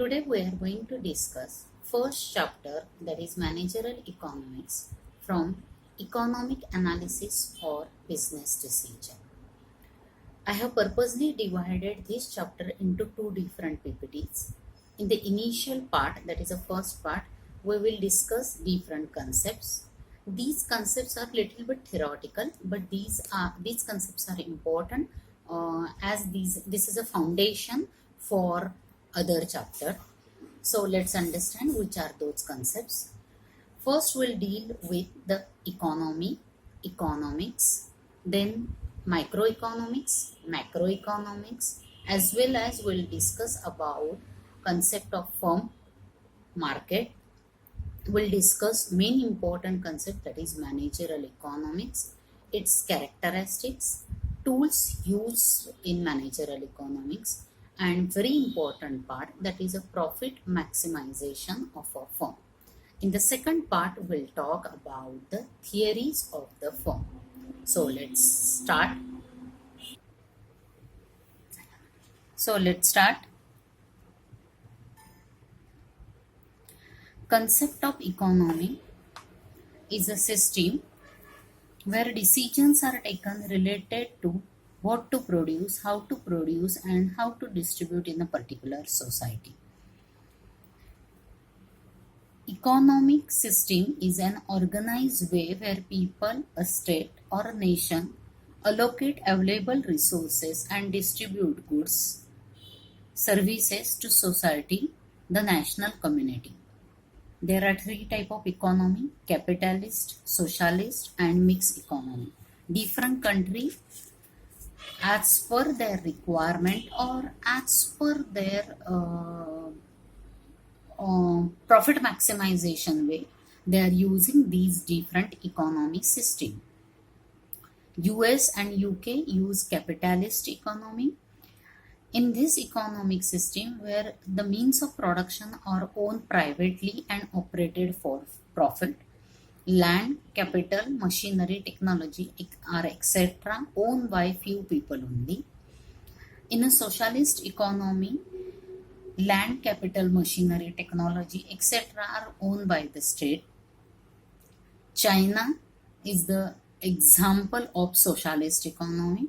Today we are going to discuss first chapter, that is managerial economics, from economic analysis for business decision. I have purposely divided this chapter into two different PPTs. In the initial part, that is the first part, we will discuss different concepts. These concepts are little bit theoretical, but these concepts are important as this is a foundation for other chapter. So let's understand which are those concepts. First, we'll deal with the economy, economics, then microeconomics, macroeconomics, as well as we'll discuss about concept of firm, market. We'll discuss main important concept, that is managerial economics, its characteristics, tools used in managerial economics, and very important part, that is a profit maximization of a firm. In the second part, we'll talk about the theories of the firm. So let's start. Concept of economy is a system where decisions are taken related to what to produce, how to produce, and how to distribute in a particular society. Economic system is an organized way where people, a state, or a nation allocate available resources and distribute goods, services to society, the national community. There are three types of economy: capitalist, socialist, and mixed economy. Different countries, as per their requirement or as per their profit maximization way, they are using these different economic system. US and UK use capitalist economy. In this economic system, where the means of production are owned privately and operated for profit, land, capital, machinery, technology are etc. owned by few people only. In a socialist economy, land, capital, machinery, technology, etc. are owned by the state. China is the example of socialist economy.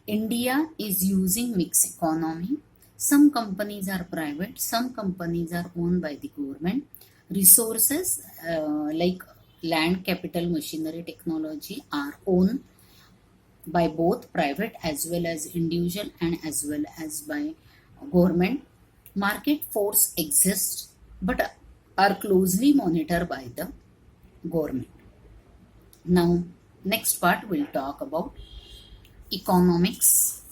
India is using mixed economy. Some companies are private, some companies are owned by the government. Resources like land, capital, machinery, technology are owned by both private as well as individual and as well as by government. Market force exists but are closely monitored by the government. Now, next part we'll talk about economics.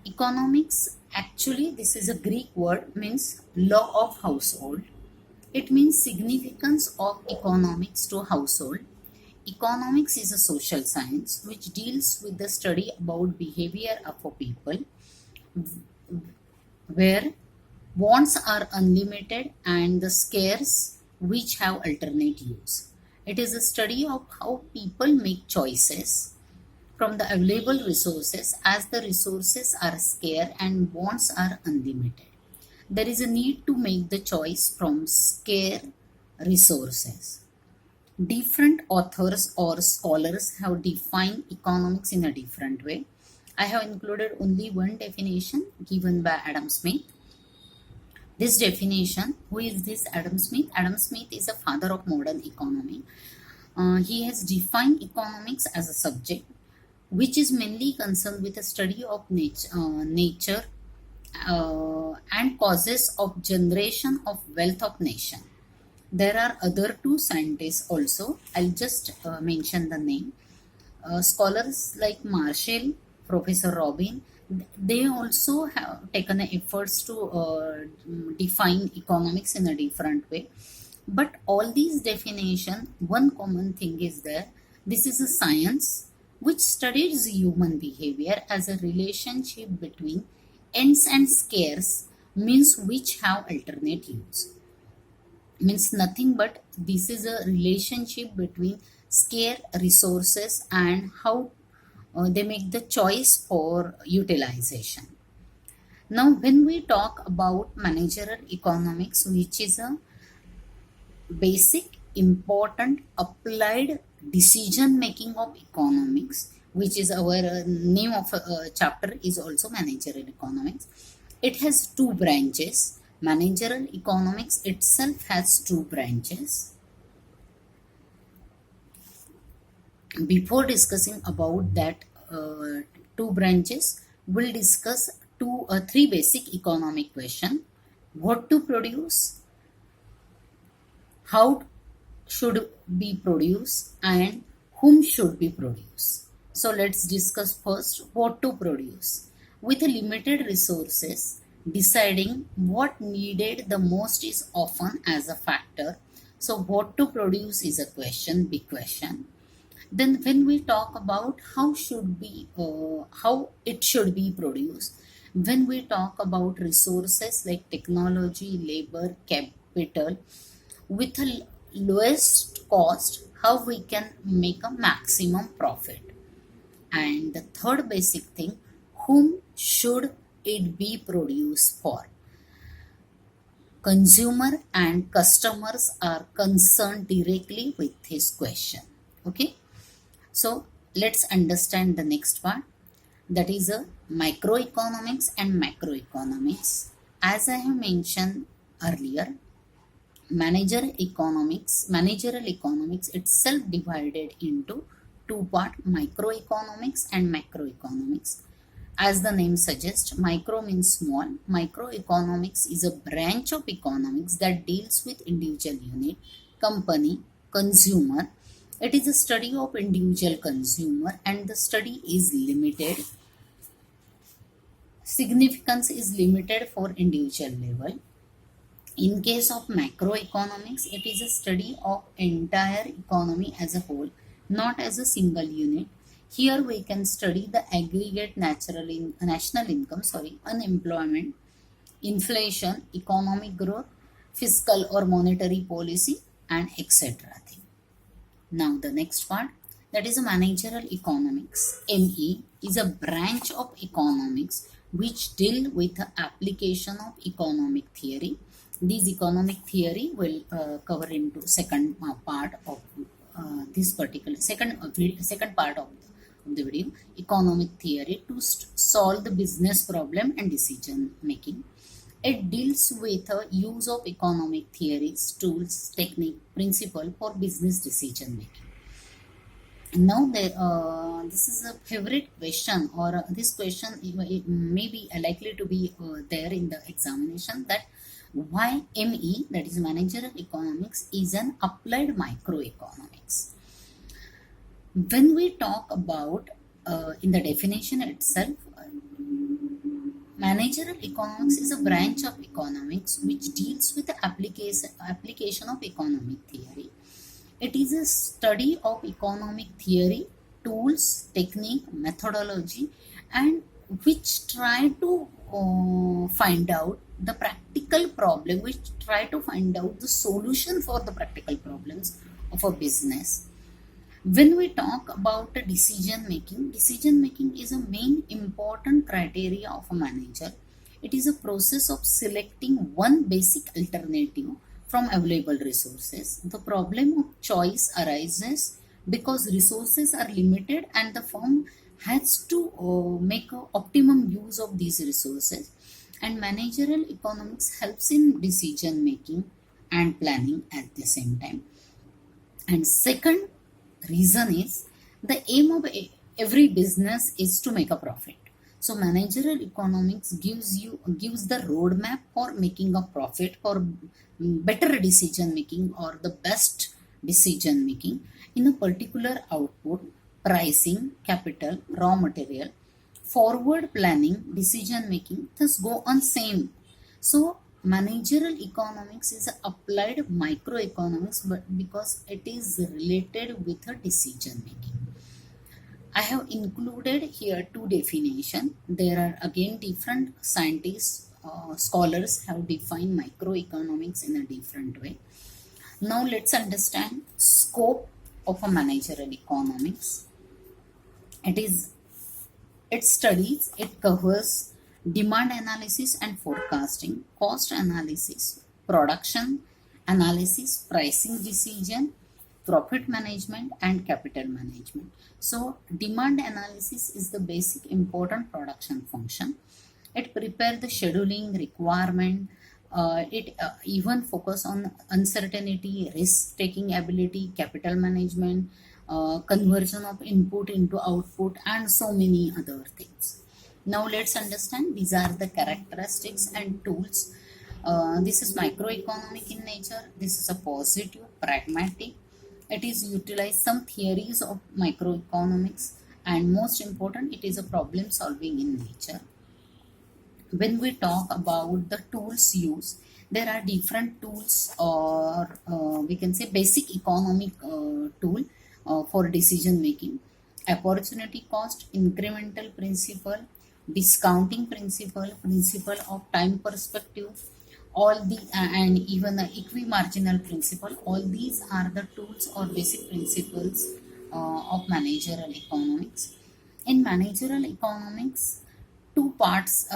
Economics, actually this is a Greek word, means law of household. It means significance of economics to household. Economics is a social science which deals with the study about behavior of a people, where wants are unlimited and the scarce which have alternate use. It is a study of how people make choices from the available resources, as the resources are scarce and wants are unlimited. There is a need to make the choice from scarce resources. Different authors or scholars have defined economics in a different way. I have included only one definition given by Adam Smith. This definition, who is this Adam Smith? Adam Smith is a father of modern economy. He has defined economics as a subject which is mainly concerned with the study of nature and causes of generation of wealth of nation. There are other two scientists also. I'll just mention the name. Scholars like Marshall, Professor Robin, they also have taken efforts to define economics in a different way. But all these definition, one common thing is there. This is a science which studies human behavior as a relationship between ends and scarce, means which have alternate use. Means nothing but this is a relationship between scarce resources and how they make the choice for utilization. Now, when we talk about managerial economics, which is a basic, important, applied decision making of economics, which is our name of chapter is also managerial economics. It has two branches. Managerial economics itself has two branches. Before discussing about that two branches, we'll discuss three basic economic question: what to produce, how should be produced, and whom should be produced. So let's discuss first what to produce. With limited resources, deciding what needed the most is often as a factor. So what to produce is a question, big question. Then when we talk about how it should be produced, when we talk about resources like technology, labor, capital, with a lowest cost, how we can make a maximum profit. And the third basic thing, whom should it be produced for? Consumer and customers are concerned directly with this question. Okay, so let's understand the next part, that is a microeconomics and macroeconomics. As I have mentioned earlier, managerial economics itself divided into two part, microeconomics and macroeconomics. As the name suggests, micro means small. Microeconomics is a branch of economics that deals with individual unit, company, consumer. It is a study of individual consumer, and the study is limited. Significance is limited for individual level. In case of macroeconomics, it is a study of entire economy as a whole, not as a single unit. Here we can study the aggregate national income, unemployment, inflation, economic growth, fiscal or monetary policy, and etc. Now the next part, that is a managerial economics. ME is a branch of economics which deal with the application of economic theory. This economic theory will cover into second part of this particular second part of the video, economic theory to solve the business problem and decision making. It deals with the use of economic theories, tools, technique, principle for business decision making. Now, this is a favorite question, or this question it may be likely to be there in the examination, that why ME, that is managerial economics, is an applied microeconomics. When we talk about in the definition itself, managerial economics is a branch of economics which deals with the application of economic theory. It is a study of economic theory, tools, technique, methodology, and which try to find out the practical problem, which try to find out the solution for the practical problems of a business. When we talk about the decision making is a main important criteria of a manager. It is a process of selecting one basic alternative from available resources. The problem of choice arises because resources are limited and the firm has to make optimum use of these resources. And managerial economics helps in decision making and planning at the same time. And second reason is, the aim of every business is to make a profit. So managerial economics gives the roadmap for making a profit, for better decision making or the best decision making in a particular output, pricing, capital, raw material, forward planning, decision making, thus go on same. So managerial economics is applied microeconomics, but because it is related with a decision making. I have included here two definitions. There are again different scientists, scholars have defined microeconomics in a different way. Now let's understand scope of a managerial economics. It studies, it covers demand analysis and forecasting, cost analysis, production analysis, pricing decision, profit management, and capital management. So, demand analysis is the basic important production function. It prepares the scheduling requirement. It even focus on uncertainty, risk taking ability, capital management, conversion of input into output, and so many other things. Now let's understand these are the characteristics and tools. This is microeconomic in nature. This is a positive, pragmatic. It is utilize some theories of microeconomics, and most important, it is a problem solving in nature. When we talk about the tools used, there are different tools, or we can say basic economic tool for decision making: opportunity cost, incremental principle, discounting principle, principle of time perspective, all the and even the equimarginal principle. All these are the tools or basic principles of managerial economics. In managerial economics, two parts.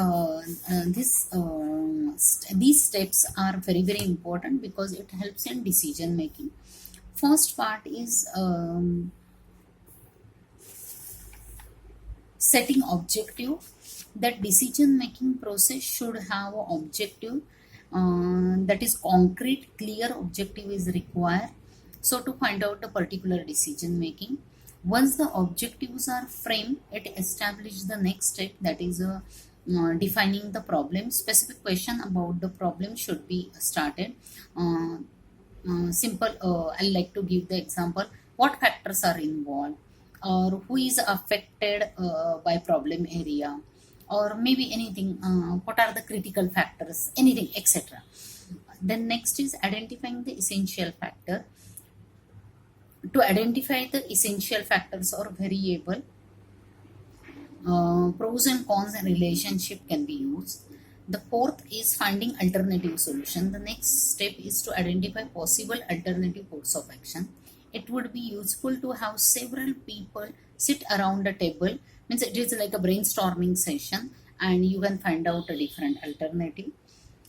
These steps are very important because it helps in decision making. First part is setting objective. That decision making process should have an objective, that is concrete, clear objective is required. So to find out a particular decision making, once the objectives are framed, it establishes the next step, that is defining the problem. Specific question about the problem should be started. Simple, I like to give the example: what factors are involved, or who is affected by problem area, or maybe anything, what are the critical factors, anything, etc. Then next is identifying the essential factor. To identify the essential factors or variable, pros and cons and relationship can be used. The fourth is finding alternative solution. The next step is to identify possible alternative course of action. It would be useful to have several people sit around a table. Means it is like a brainstorming session, and you can find out a different alternative.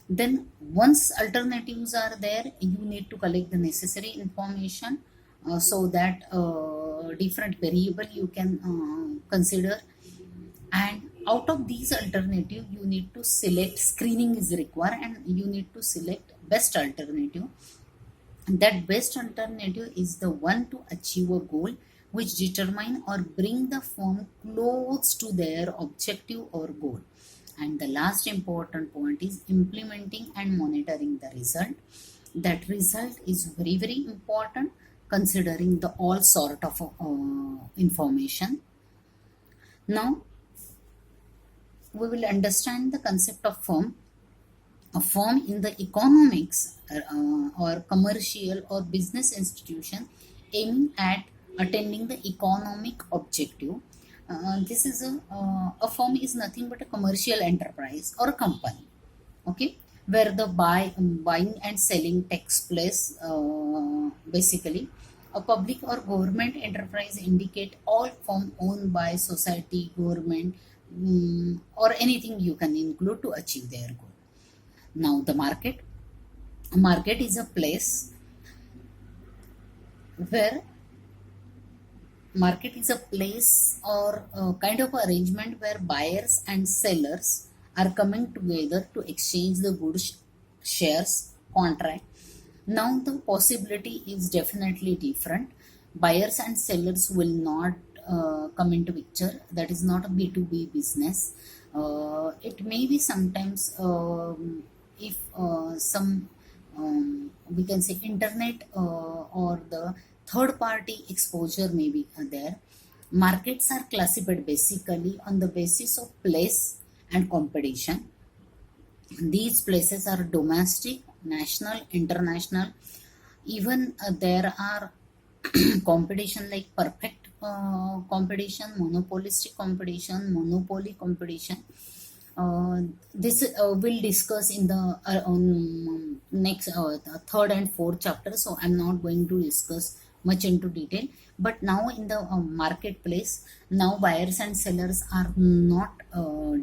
Then once alternatives are there, you need to collect the necessary information, so that different variable you can consider. And out of these alternative, you need to select, screening is required, and you need to select best alternative. And that best alternative is the one to achieve a goal which determine or bring the firm close to their objective or goal. And the last important point is implementing and monitoring the result. That result is very important, considering the all sort of information. Now we will understand the concept of firm. A firm in the economics, or commercial or business institution aiming at attending the economic objective. This is a firm is nothing but a commercial enterprise or a company, okay, where the buying and selling takes place. Basically, a public or government enterprise indicate all firm owned by society, government, or anything you can include to achieve their goal. Now the market. A market is a place where market is a place or a kind of arrangement where buyers and sellers are coming together to exchange the goods, shares, contract. Now the possibility is definitely different. Buyers and sellers will not come into picture. That is not a B2B business. It may be sometimes, if some, we can say, internet or the third party exposure may be there. Markets are classified basically on the basis of place and competition. These places are domestic, national, international. Even there are competition like perfect competition, monopolistic competition, monopoly competition. This we'll discuss in the next, third and fourth chapter. So I'm not going to discuss much into detail. But now in the marketplace, now buyers and sellers are not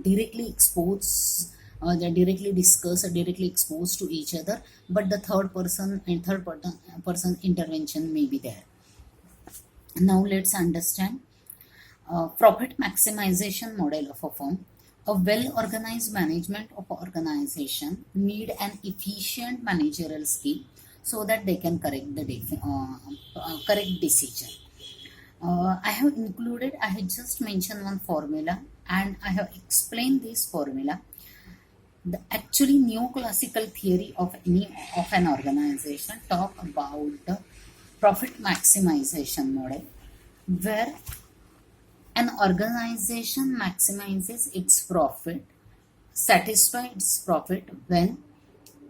directly exposed, they're directly discussed or directly exposed to each other, but the third person intervention may be there. Now let's understand profit maximization model of a firm. A well-organized management of an organization need an efficient managerial skill so that they can correct decision. I have just mentioned one formula and I have explained this formula. The actually neoclassical theory of an organization talk about the profit maximization model, where an organization maximizes its profit, satisfy its profit when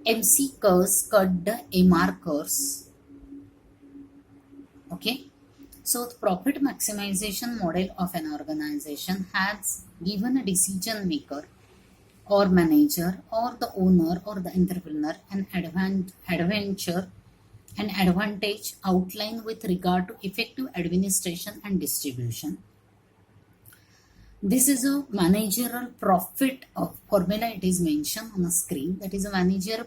MC curves cut the MR curves. Okay, so the profit maximization model of an organization has given a decision maker or manager or the owner or the entrepreneur an advantage outlined with regard to effective administration and distribution. This is a managerial profit formula. It is mentioned on the screen. That is a managerial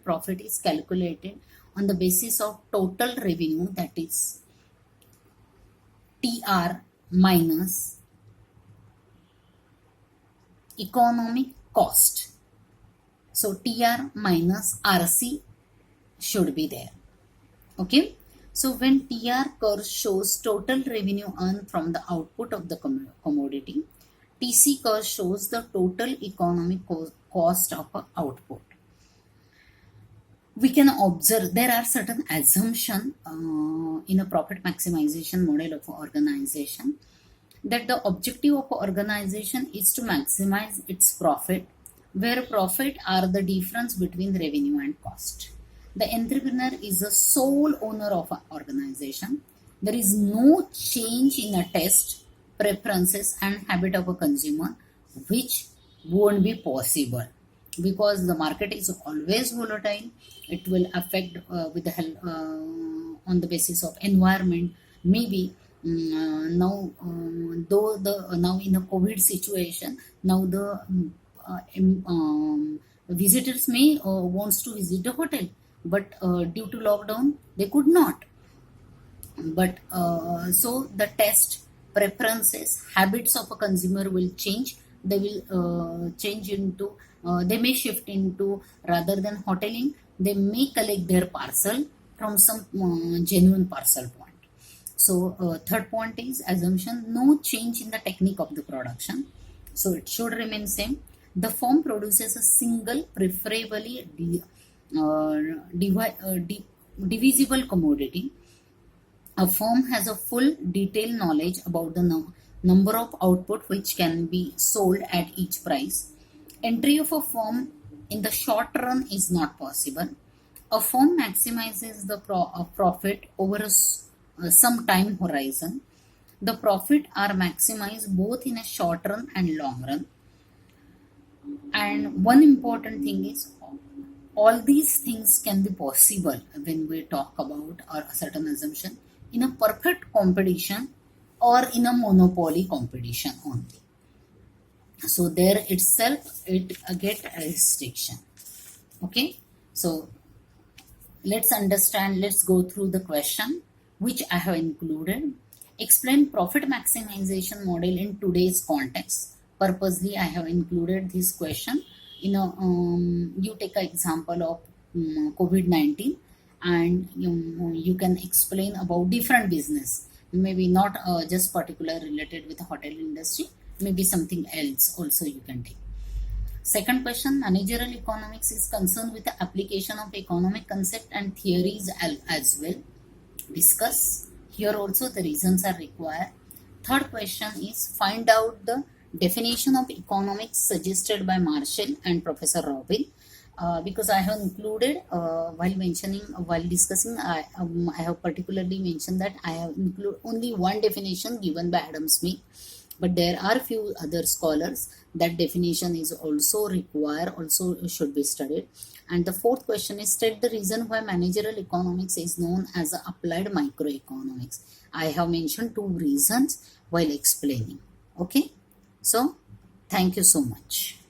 profit is calculated on the basis of total revenue, that is TR minus economic cost. So TR minus RC should be there. Okay. So when TR curve shows total revenue earned from the output of the commodity, TC curve shows the total economic cost of output. We can observe there are certain assumptions in a profit maximization model of an organization, that the objective of an organization is to maximize its profit, where profit are the difference between revenue and cost. The entrepreneur is the sole owner of an organization. There is no change in a taste, preferences and habit of a consumer, which won't be possible because the market is always volatile. It will affect with the help on the basis of environment. Maybe now now in a COVID situation, now the visitors may wants to visit the hotel, but due to lockdown they could not. But so the taste, preferences, habits of a consumer will change. They will change into they may shift into, rather than hoteling, they may collect their parcel from some genuine parcel point. So third point is assumption, no change in the technique of the production, so it should remain same. The firm produces a single, preferably divisible commodity. A firm has a full detailed knowledge about the number of output which can be sold at each price. Entry of a firm in the short run is not possible. A firm maximizes the profit over some time horizon. The profit are maximized both in a short run and long run. And one important thing is, all these things can be possible when we talk about a certain assumption in a perfect competition or in a monopoly competition only. So there itself it get a restriction. Okay, so let's go through the question which I have included. Explain profit maximization model in today's context. Purposely I have included this question. You take an example of COVID-19 and you can explain about different business, maybe not just particular related with the hotel industry, maybe something else also you can take. Second question, managerial economics is concerned with the application of economic concept and theories as well. Discuss. Here also the reasons are required. Third question is, find out the definition of economics suggested by Marshall and Professor Robin. Because I have included while discussing, I have particularly mentioned that I have included only one definition given by Adam Smith, but there are few other scholars that definition is also required, also should be studied. And the fourth question is, state the reason why managerial economics is known as applied microeconomics. I have mentioned two reasons while explaining. Okay, so thank you so much.